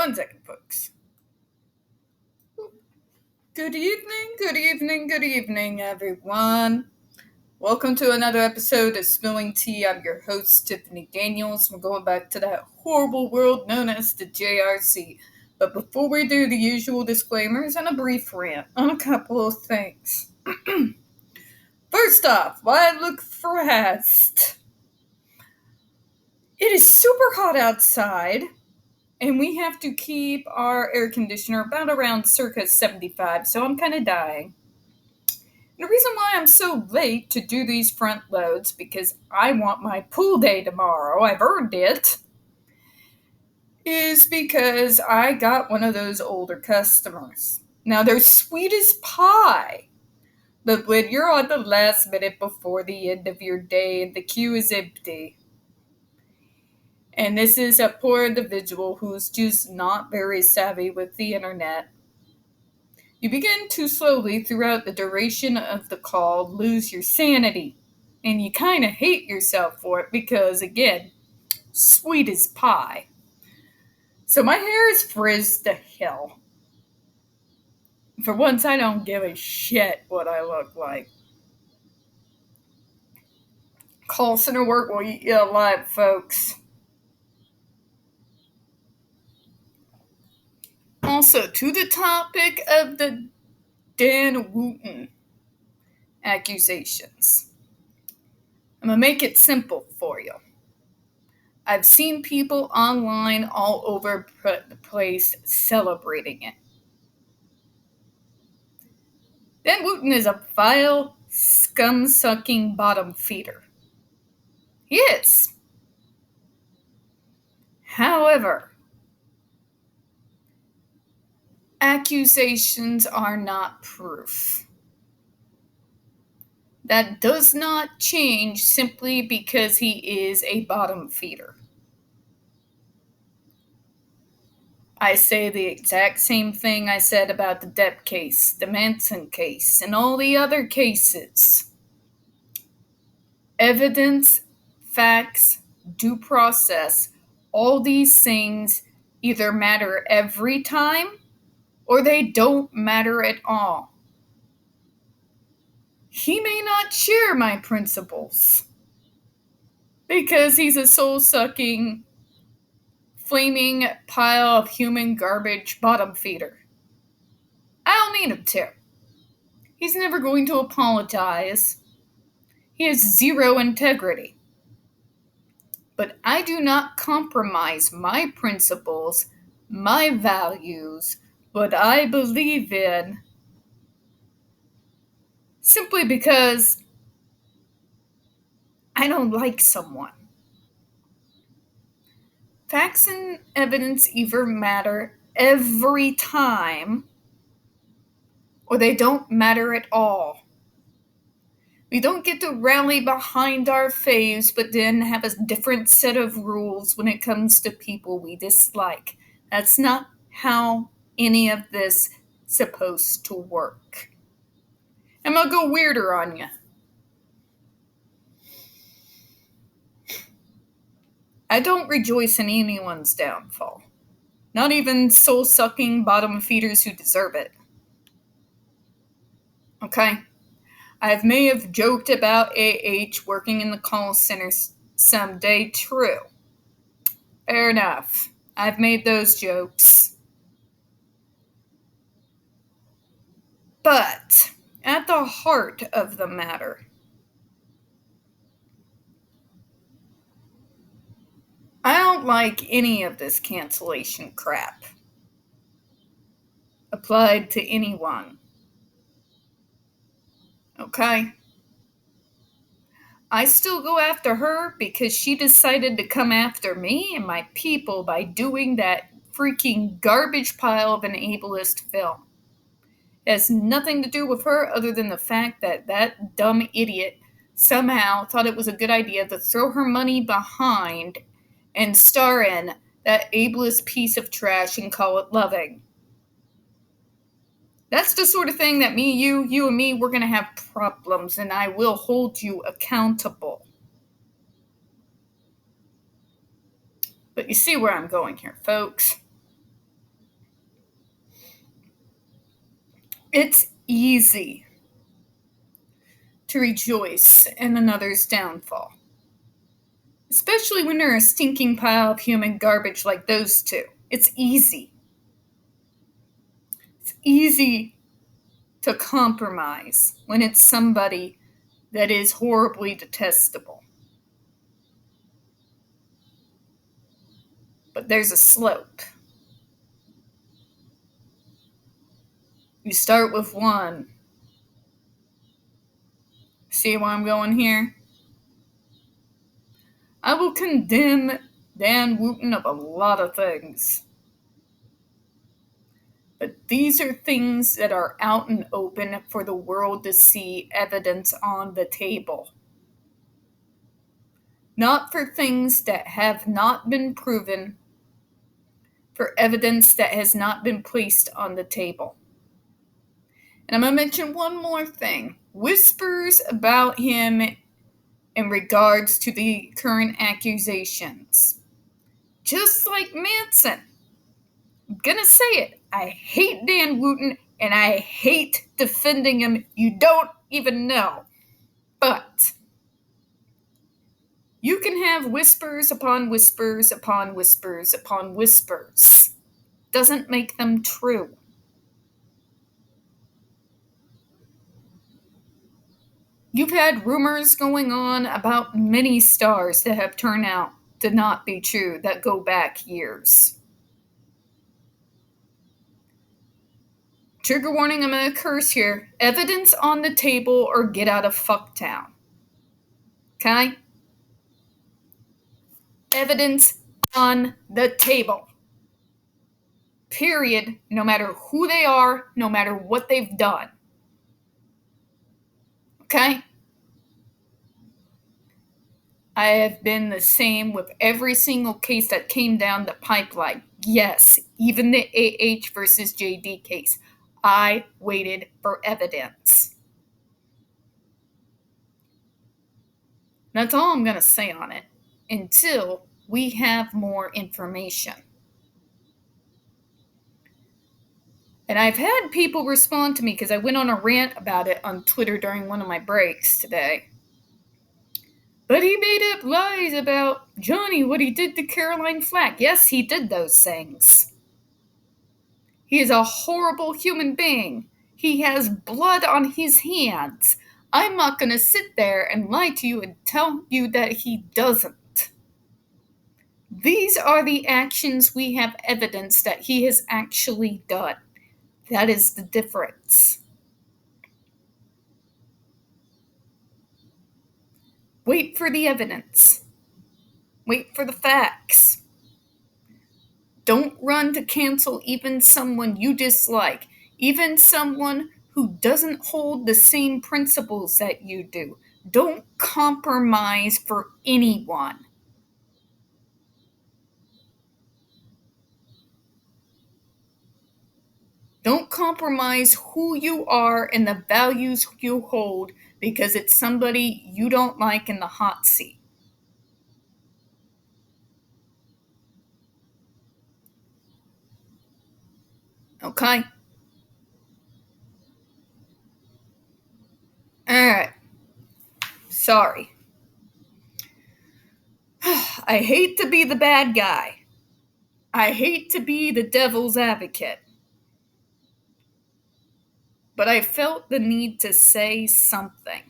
1 second, folks. Good evening, everyone. Welcome to another episode of Spilling Tea. I'm your host, Tiffany Daniels. We're going back to that horrible world known as the JRC. But before we do, the usual disclaimers and a brief rant on a couple of things. First off, why I look stressed? It is super hot outside. And we have to keep our air conditioner about around circa 75, so I'm kind of dying. And the reason why I'm so late to do these front loads, because I want my pool day tomorrow, I've earned it, is because I got one of those older customers. Now, they're sweet as pie, but when you're on the last minute before the end of your day and the queue is empty, and this is a poor individual who's just not very savvy with the internet, you begin to slowly, throughout the duration of the call, lose your sanity. And you kind of hate yourself for it because, again, sweet as pie. So my hair is frizzed to hell. For once, I don't give a shit what I look like. Call center work will eat you alive, folks. Also, to the topic of the Dan Wooten accusations. I'm going to make it simple for you. I've seen people online all over the place celebrating it. Dan Wooten is a vile, scum-sucking bottom feeder. He is. However, accusations are not proof. That does not change simply because he is a bottom feeder. I say the exact same thing I said about the Depp case, the Manson case, and all the other cases. Evidence, facts, due process, all these things either matter every time or they don't matter at all. He may not share my principles because he's a soul-sucking, flaming pile of human garbage bottom feeder. I don't need him to. He's never going to apologize. He has zero integrity. But I do not compromise my principles, my values, what I believe in, simply because I don't like someone. Facts and evidence either matter every time or they don't matter at all. We don't get to rally behind our faves but then have a different set of rules when it comes to people we dislike. That's not how any of this is supposed to work. I'm gonna go weirder on you. I don't rejoice in anyone's downfall. Not even soul-sucking bottom feeders who deserve it. Okay? I may have joked about AH working in the call center someday, true. Fair enough. I've made those jokes. But at the heart of the matter, I don't like any of this cancellation crap applied to anyone. Okay? I still go after her because she decided to come after me and my people by doing that freaking garbage pile of an ableist film. It has nothing to do with her other than the fact that that dumb idiot somehow thought it was a good idea to throw her money behind and star in that ableist piece of trash and call it loving. That's the sort of thing that you and me, we're going to have problems, and I will hold you accountable. But you see where I'm going here, folks. It's easy to rejoice in another's downfall, especially when they're a stinking pile of human garbage like those two. It's easy. It's easy to compromise when it's somebody that is horribly detestable. But there's a slope. You start with one. See where I'm going here? I will condemn Dan Wooten of a lot of things. But these are things that are out and open for the world to see, evidence on the table. Not for things that have not been proven, for evidence that has not been placed on the table. And I'm going to mention one more thing. Whispers about him in regards to the current accusations. Just like Manson. I'm going to say it. I hate Dan Wooten and I hate defending him. You don't even know. But you can have whispers upon whispers upon whispers upon whispers. Doesn't make them true. You've had rumors going on about many stars that have turned out to not be true, that go back years. Trigger warning, I'm going to curse here. Evidence on the table or get out of fucktown. Okay? Evidence on the table. Period. No matter who they are, no matter what they've done. Okay? I have been the same with every single case that came down the pipeline. Yes, even the AH versus JD case. I waited for evidence. That's all I'm going to say on it until we have more information. And I've had people respond to me because I went on a rant about it on Twitter during one of my breaks today. But he made up lies about Johnny, what he did to Caroline Flack. Yes, he did those things. He is a horrible human being. He has blood on his hands. I'm not going to sit there and lie to you and tell you that he doesn't. These are the actions we have evidence that he has actually done. That is the difference. Wait for the evidence. Wait for the facts. Don't run to cancel even someone you dislike, even someone who doesn't hold the same principles that you do. Don't compromise for anyone. Don't compromise who you are and the values you hold because it's somebody you don't like in the hot seat. Okay? Alright. Sorry. I hate to be the bad guy. I hate to be the devil's advocate. But I felt the need to say something.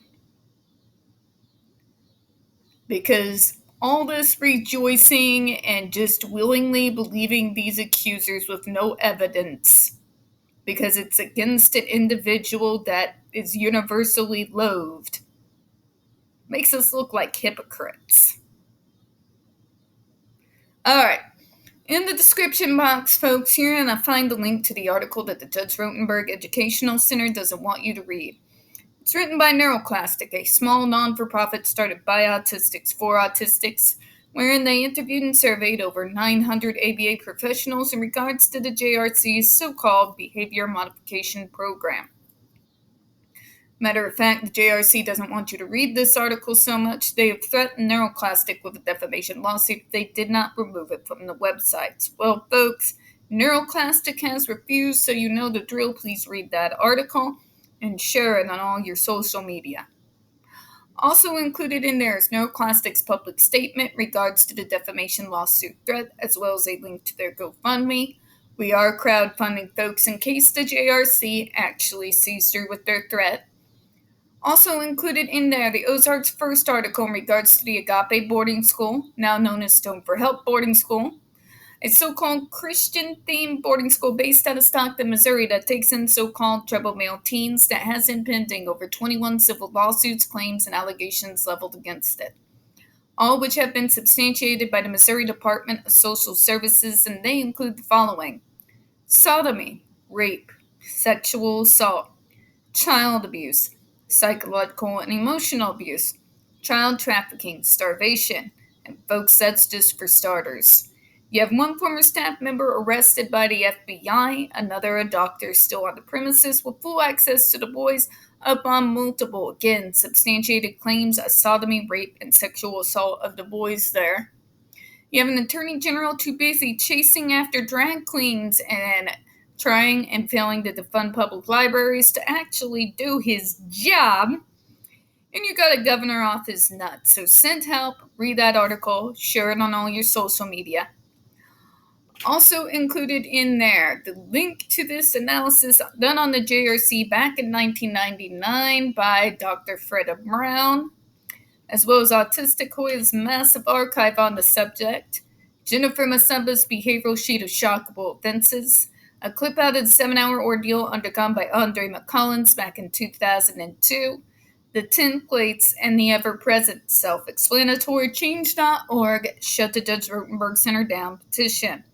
Because all this rejoicing and just willingly believing these accusers with no evidence, because it's against an individual that is universally loathed, makes us look like hypocrites. Alright, in the description box, folks, you're going to find the link to the article that the Judge Rotenberg Educational Center doesn't want you to read. It's written by NeuroClastic, a small non-for-profit started by autistics for autistics, wherein they interviewed and surveyed over 900 ABA professionals in regards to the JRC's so-called behavior modification program. Matter of fact, the JRC doesn't want you to read this article so much, they have threatened NeuroClastic with a defamation lawsuit if they did not remove it from the websites. Well, folks, NeuroClastic has refused, so you know the drill. Please read that article and share it on all your social media. Also included in there is NeuroClastic's public statement regards to the defamation lawsuit threat, as well as a link to their GoFundMe. We are crowdfunding folks in case the JRC actually sees through with their threat. Also included in there, the Ozarks' first article in regards to the Agape boarding school, now known as Stone for Help boarding school, a so-called Christian-themed boarding school based out of Stockton, Missouri that takes in so-called troubled male teens that has in pending over 21 civil lawsuits, claims, and allegations leveled against it, all which have been substantiated by the Missouri Department of Social Services, and they include the following: sodomy, rape, sexual assault, child abuse, psychological and emotional abuse, child trafficking, starvation, and folks, that's just for starters. You have one former staff member arrested by the FBI, another a doctor still on the premises with full access to the boys upon multiple, again, substantiated claims of sodomy, rape, and sexual assault of the boys there. You have an attorney general too busy chasing after drag queens and trying and failing to defund public libraries to actually do his job. And you got a governor off his nuts. So send help, read that article, share it on all your social media. Also included in there, the link to this analysis done on the JRC back in 1999 by Dr. Fredda Brown, as well as Hoya's massive archive on the subject, Jennifer Masamba's behavioral sheet of shockable offenses, a clip out of the 7-hour ordeal undergone by Andre McCollins back in 2002, the 10 plates, and the ever-present self-explanatory Change.org Shut the Judge Rotenberg Center Down petition.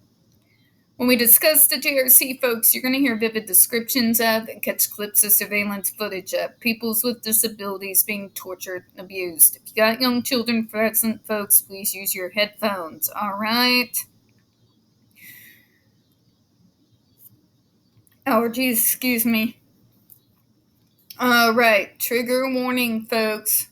When we discuss the JRC, folks, you're going to hear vivid descriptions of and catch clips of surveillance footage of peoples with disabilities being tortured and abused. If you got young children present, folks, please use your headphones, all right? Allergies, excuse me. All right, trigger warning, folks.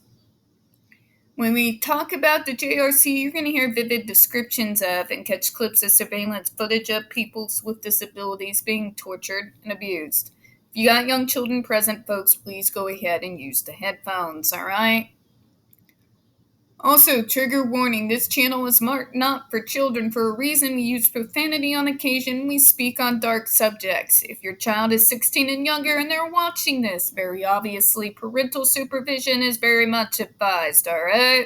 When we talk about the JRC, you're going to hear vivid descriptions of and catch clips of surveillance footage of peoples with disabilities being tortured and abused. If you got young children present, folks, please go ahead and use the headphones, all right? Also, trigger warning, this channel is marked not for children for a reason. We use profanity on occasion. We speak on dark subjects. If your child is 16 and younger and they're watching this, very obviously parental supervision is very much advised, all right?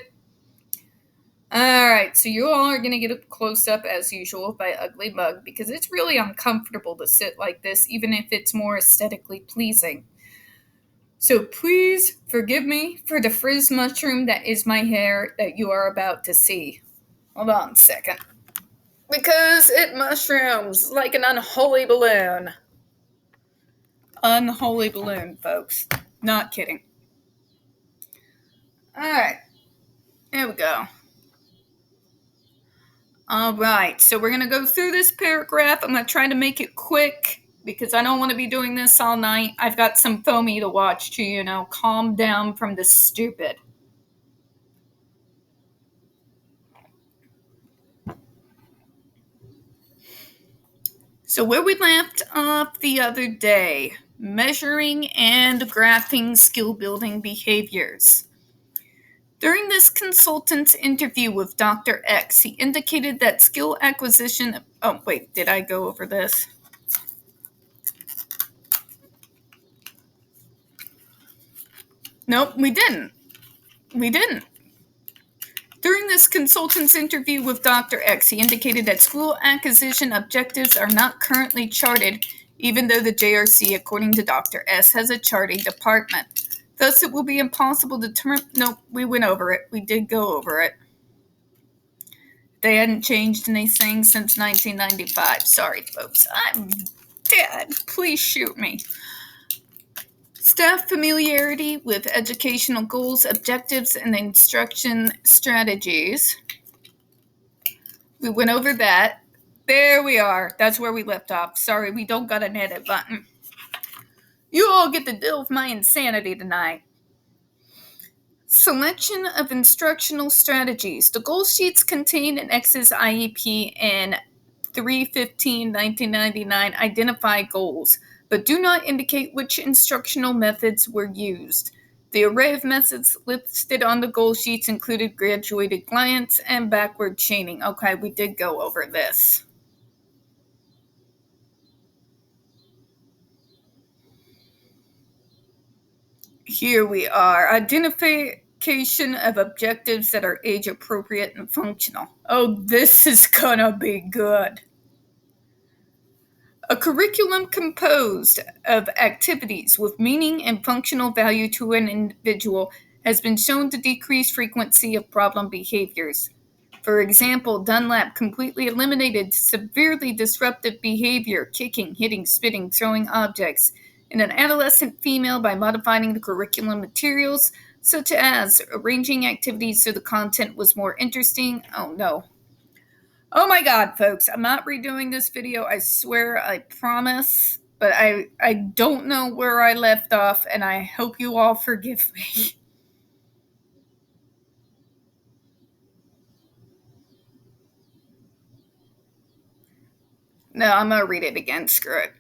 All right, so you all are going to get a close-up, as usual, by Ugly Mug, because it's really uncomfortable to sit like this, even if it's more aesthetically pleasing. So please forgive me for the frizz mushroom that is my hair that you are about to see. Hold on a second. Because it mushrooms like an unholy balloon. Unholy balloon, folks. Not kidding. Alright. There we go. Alright, so we're going to go through this paragraph. I'm going to try to make it quick, because I don't want to be doing this all night. I've got some foamy to watch to, calm down from the stupid. So where we left off the other day, measuring and graphing skill-building behaviors. During this consultant's interview with Dr. X, he indicated that skill acquisition... Oh, wait, did I go over this? Nope, we didn't. During this consultant's interview with Dr. X, he indicated that skill acquisition objectives are not currently charted, even though the JRC, according to Dr. S, has a charting department. Thus, it will be impossible to determine... Nope, we went over it. We did go over it. They hadn't changed anything since 1995. Sorry, folks. I'm dead. Please shoot me. Staff familiarity with educational goals, objectives, and instruction strategies. We went over that. There we are. That's where we left off. Sorry, we don't got an edit button. You all get to deal with my insanity tonight. Selection of instructional strategies. The goal sheets contained in X's IEP and 3/15/1999 identify goals, but do not indicate which instructional methods were used. The array of methods listed on the goal sheets included graduated glance and backward chaining. Okay, we did go over this. Here we are. Identification of objectives that are age appropriate and functional. Oh, this is gonna be good. A curriculum composed of activities with meaning and functional value to an individual has been shown to decrease frequency of problem behaviors. For example, Dunlap completely eliminated severely disruptive behavior, kicking, hitting, spitting, throwing objects, in an adolescent female by modifying the curriculum materials, such as arranging activities so the content was more interesting. Oh no. Oh my god, folks, I'm not redoing this video, I swear, I promise, but I don't know where I left off, and I hope you all forgive me. No, I'm gonna read it again, screw it.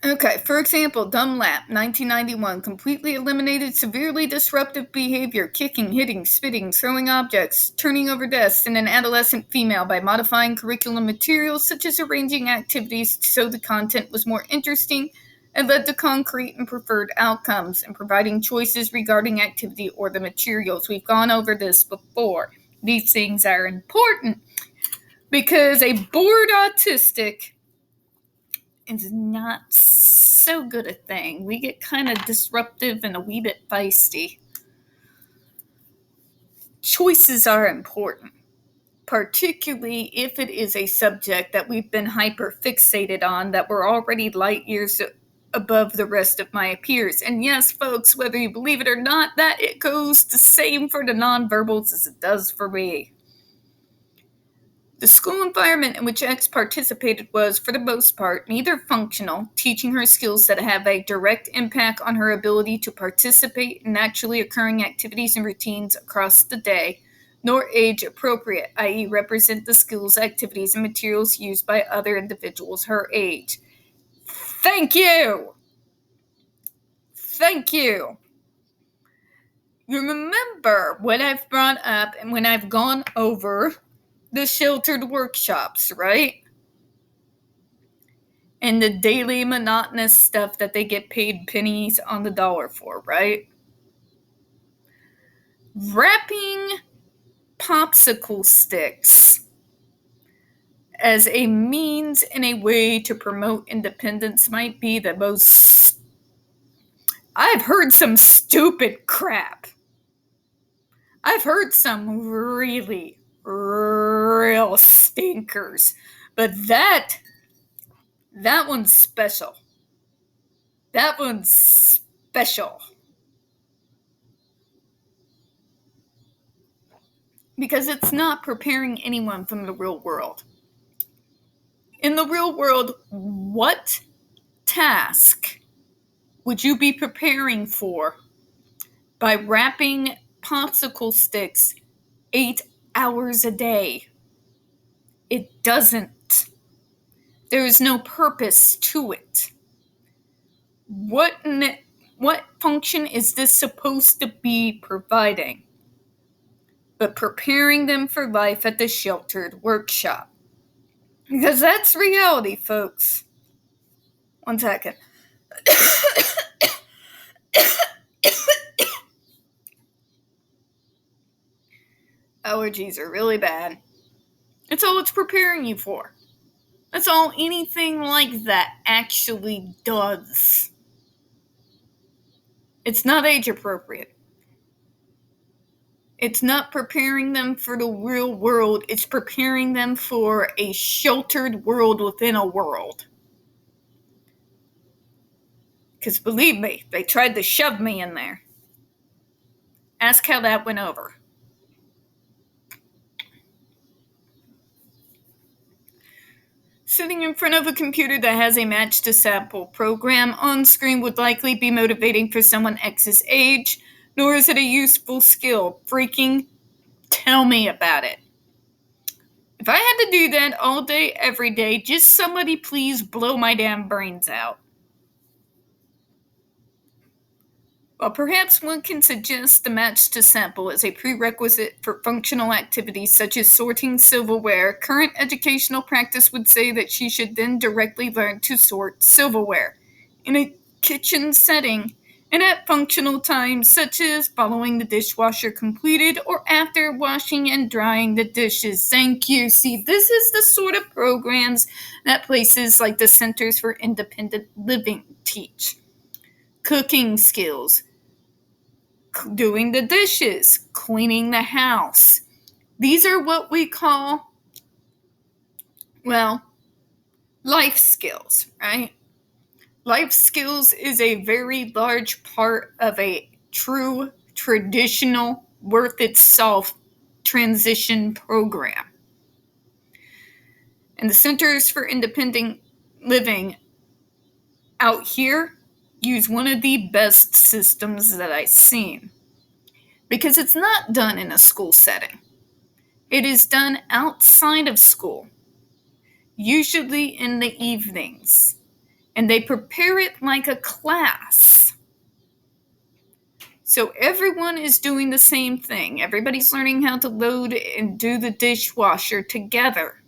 Okay, for example, Dunlap, 1991, completely eliminated severely disruptive behavior, kicking, hitting, spitting, throwing objects, turning over desks in an adolescent female by modifying curriculum materials such as arranging activities so the content was more interesting and led to concrete and preferred outcomes, and providing choices regarding activity or the materials. We've gone over this before. These things are important because a bored autistic is not so good a thing. We get kind of disruptive and a wee bit feisty. Choices are important, particularly if it is a subject that we've been hyper fixated on, that we're already light years above the rest of my peers. And yes, folks, whether you believe it or not, that it goes the same for the nonverbals as it does for me. The school environment in which X participated was, for the most part, neither functional, teaching her skills that have a direct impact on her ability to participate in naturally occurring activities and routines across the day, nor age appropriate, i.e., represent the skills, activities, and materials used by other individuals her age. Thank you! Thank you! You remember what I've brought up and when I've gone over the sheltered workshops, right? And the daily monotonous stuff that they get paid pennies on the dollar for, right? Wrapping popsicle sticks as a means and a way to promote independence might be the most... I've heard some stupid crap. I've heard some really, real stinkers. But that one's special. That one's special. Because it's not preparing anyone from the real world. In the real world, what task would you be preparing for by wrapping popsicle sticks 8 hours a day? It doesn't. There is no purpose to it. What function is this supposed to be providing? But preparing them for life at the sheltered workshop. Because that's reality, folks. 1 second. Allergies are really bad. That's all it's preparing you for. That's all anything like that actually does. It's not age appropriate. It's not preparing them for the real world. It's preparing them for a sheltered world within a world. Because believe me, they tried to shove me in there. Ask how that went over. Sitting in front of a computer that has a match to sample program on screen would likely be motivating for someone X's age, nor is it a useful skill. Freaking tell me about it. If I had to do that all day, every day, just somebody please blow my damn brains out. While perhaps one can suggest the match to sample as a prerequisite for functional activities such as sorting silverware, current educational practice would say that she should then directly learn to sort silverware in a kitchen setting and at functional times such as following the dishwasher completed or after washing and drying the dishes. Thank you. See, this is the sort of programs that places like the Centers for Independent Living teach. Cooking skills, doing the dishes, cleaning the house. These are what we call, well, life skills, right? Life skills is a very large part of a true, traditional, worth its salt transition program. And the Centers for Independent Living out here use one of the best systems that I've seen. Because it's not done in a school setting. It is done outside of school, usually in the evenings, and they prepare it like a class. So everyone is doing the same thing. Everybody's learning how to load and do the dishwasher together.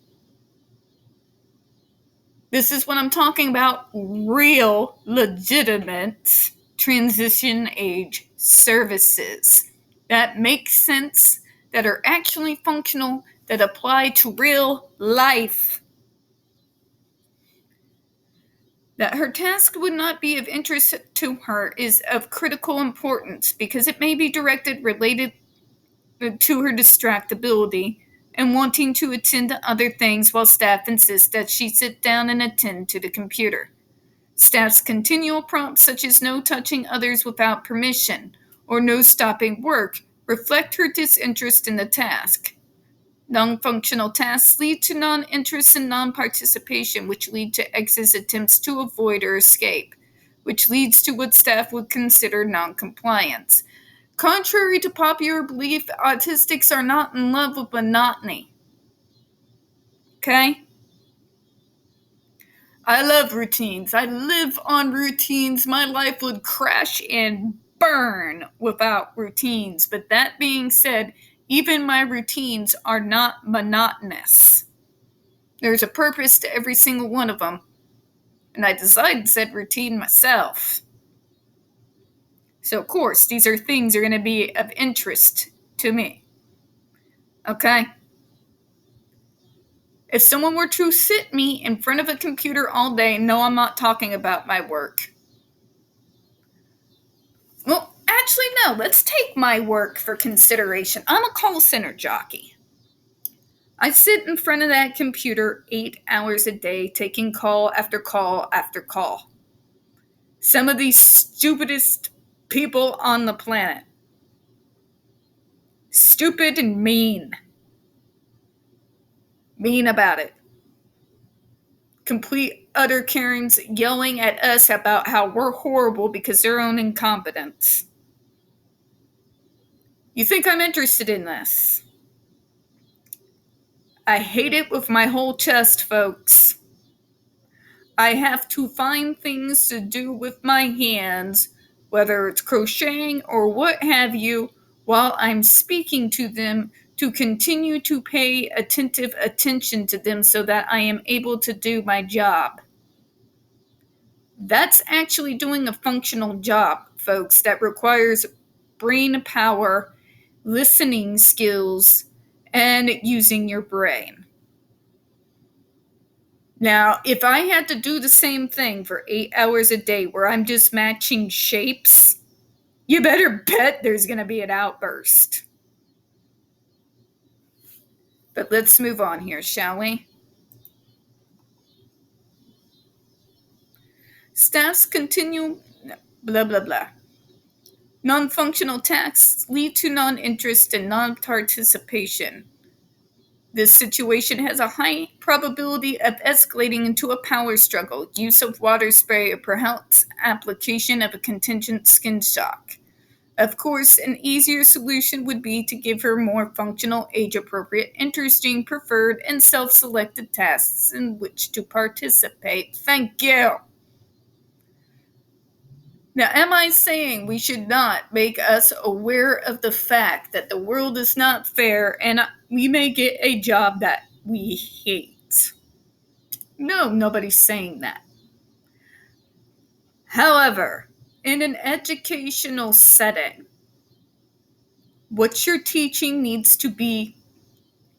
This is what I'm talking about, real, legitimate transition age services that make sense, that are actually functional, that apply to real life. That her task would not be of interest to her is of critical importance because it may be directed related to her distractibility and wanting to attend to other things while staff insists that she sit down and attend to the computer. Staff's continual prompts such as no touching others without permission or no stopping work reflect her disinterest in the task. Non-functional tasks lead to non-interest and non-participation, which lead to X's attempts to avoid or escape, which leads to what staff would consider non-compliance. Contrary to popular belief, autistics are not in love with monotony. Okay? I love routines. I live on routines. My life would crash and burn without routines. But that being said, even my routines are not monotonous. There's a purpose to every single one of them. And I designed said routine myself. So, of course, these are things that are going to be of interest to me. Okay? If someone were to sit me in front of a computer all day, no, I'm not talking about my work. Well, actually, no, let's take my work for consideration. I'm a call center jockey. I sit in front of that computer 8 hours a day, taking call after call after call. Some of the stupidest people on the planet. Stupid and mean. Mean about it. Complete utter Karens yelling at us about how we're horrible because of their own incompetence. You think I'm interested in this? I hate it with my whole chest, folks. I have to find things to do with my hands, whether it's crocheting or what have you, while I'm speaking to them to continue to pay attentive attention to them so that I am able to do my job. That's actually doing a functional job, folks, that requires brain power, listening skills, and using your brain. Now, if I had to do the same thing for 8 hours a day where I'm just matching shapes, you better bet there's going to be an outburst. But let's move on here, shall we? Staff's continue blah, blah, blah. Non-functional tasks lead to non-interest and non-participation. This situation has a high probability of escalating into a power struggle, use of water spray, or perhaps application of a contingent skin shock. Of course, an easier solution would be to give her more functional, age-appropriate, interesting, preferred, and self-selected tasks in which to participate. Thank you. Now, am I saying we should not make us aware of the fact that the world is not fair and we may get a job that we hate? No, nobody's saying that. However, in an educational setting, what you're teaching needs to be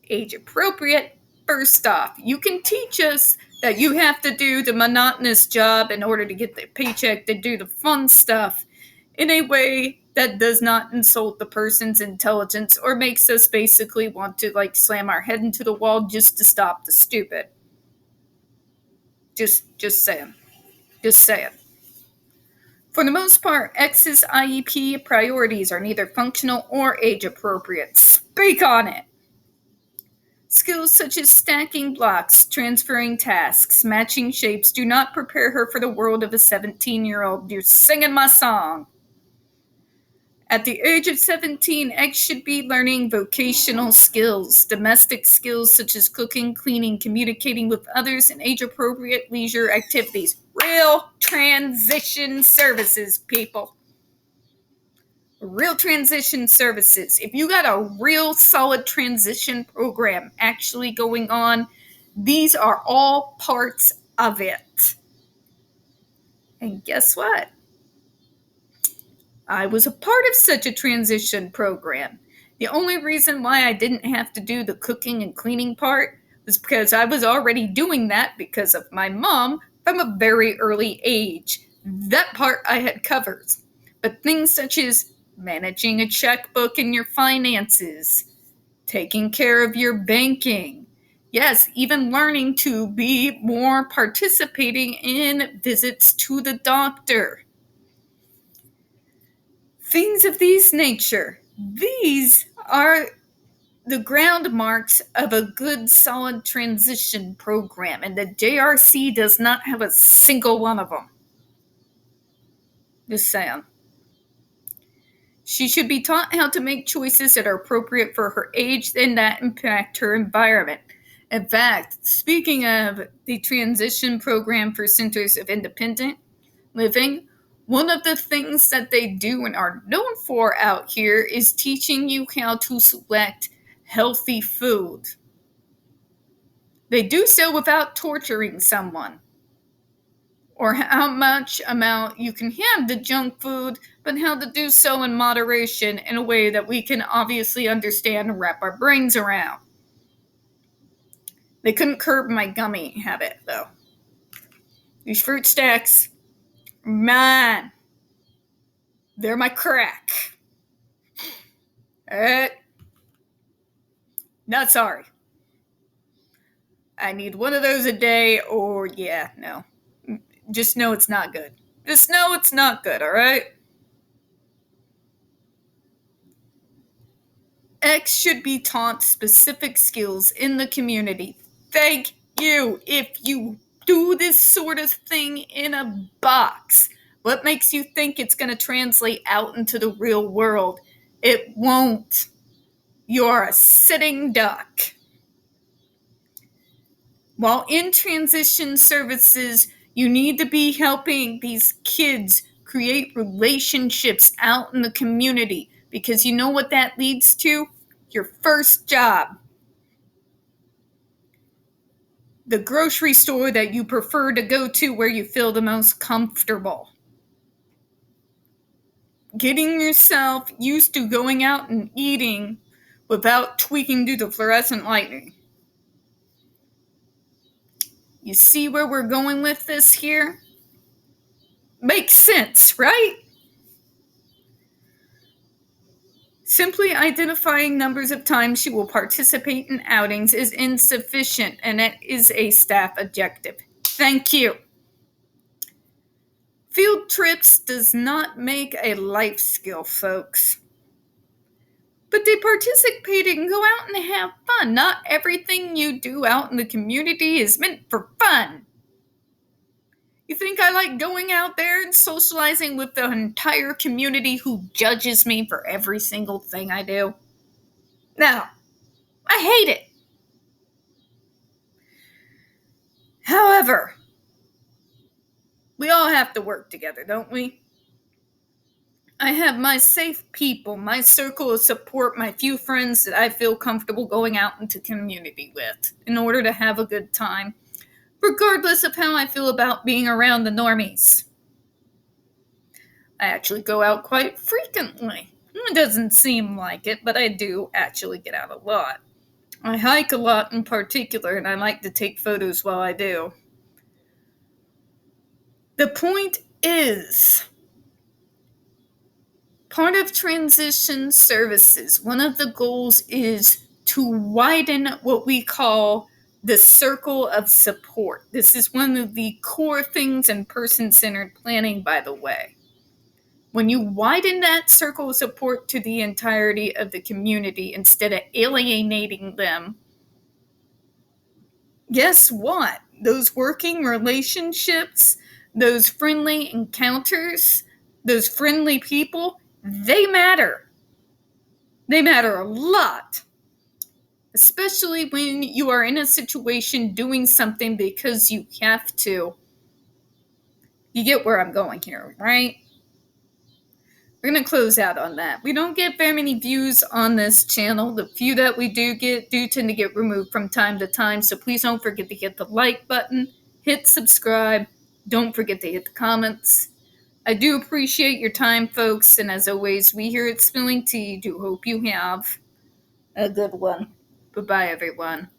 age appropriate. First off, you can teach us that you have to do the monotonous job in order to get the paycheck to do the fun stuff in a way that does not insult the person's intelligence or makes us basically want to slam our head into the wall just to stop the stupid. Just saying. Just saying. For the most part, X's IEP priorities are neither functional or age appropriate. Speak on it! Skills such as stacking blocks, transferring tasks, matching shapes do not prepare her for the world of a 17-year-old. You're singing my song. At the age of 17, X should be learning vocational skills, domestic skills such as cooking, cleaning, communicating with others, and age-appropriate leisure activities. Real transition services, people. Real transition services. If you got a real solid transition program actually going on, these are all parts of it. And guess what? I was a part of such a transition program. The only reason why I didn't have to do the cooking and cleaning part was because I was already doing that because of my mom from a very early age. That part I had covered. But things such as managing a checkbook and your finances, taking care of your banking, yes, even learning to be more participating in visits to the doctor. Things of these nature. These are the ground marks of a good, solid transition program, and the JRC does not have a single one of them. Just saying. She should be taught how to make choices that are appropriate for her age and that impact her environment. In fact, speaking of the transition program for Centers of Independent Living, one of the things that they do and are known for out here is teaching you how to select healthy food. They do so without torturing someone, or how much amount you can have the junk food, but how to do so in moderation in a way that we can obviously understand and wrap our brains around. They couldn't curb my gummy habit, though. These fruit stacks, man, they're my crack. Alright? Not sorry. I need one of those a day, or no. Just know it's not good. Just know it's not good, alright? X should be taught specific skills in the community. Thank you. If you do this sort of thing in a box, what makes you think it's going to translate out into the real world? It won't. You're a sitting duck. While in transition services, you need to be helping these kids create relationships out in the community, because you know what that leads to? Your first job. The grocery store that you prefer to go to where you feel the most comfortable. Getting yourself used to going out and eating without tweaking due to fluorescent lighting. You see where we're going with this here? Makes sense, right? Simply identifying numbers of times she will participate in outings is insufficient, and that is a staff objective. Thank you. Field trips does not make a life skill, folks. But they participate and go out and have fun. Not everything you do out in the community is meant for fun. You think I like going out there and socializing with the entire community who judges me for every single thing I do? No. I hate it. However, we all have to work together, don't we? I have my safe people, my circle of support, my few friends that I feel comfortable going out into community with in order to have a good time, regardless of how I feel about being around the normies. I actually go out quite frequently. It doesn't seem like it, but I do actually get out a lot. I hike a lot in particular, and I like to take photos while I do. The point is, part of transition services, one of the goals is to widen what we call the circle of support. This is one of the core things in person-centered planning, by the way. When you widen that circle of support to the entirety of the community instead of alienating them, guess what? Those working relationships, those friendly encounters, those friendly people, they matter. They matter a lot. Especially when you are in a situation doing something because you have to. You get where I'm going here, right? We're going to close out on that. We don't get very many views on this channel. The few that we do get do tend to get removed from time to time, so please don't forget to hit the like button, hit subscribe, don't forget to hit the comments. I do appreciate your time, folks, and as always, we here at Spilling Tea do hope you have a good one. Bye-bye, everyone.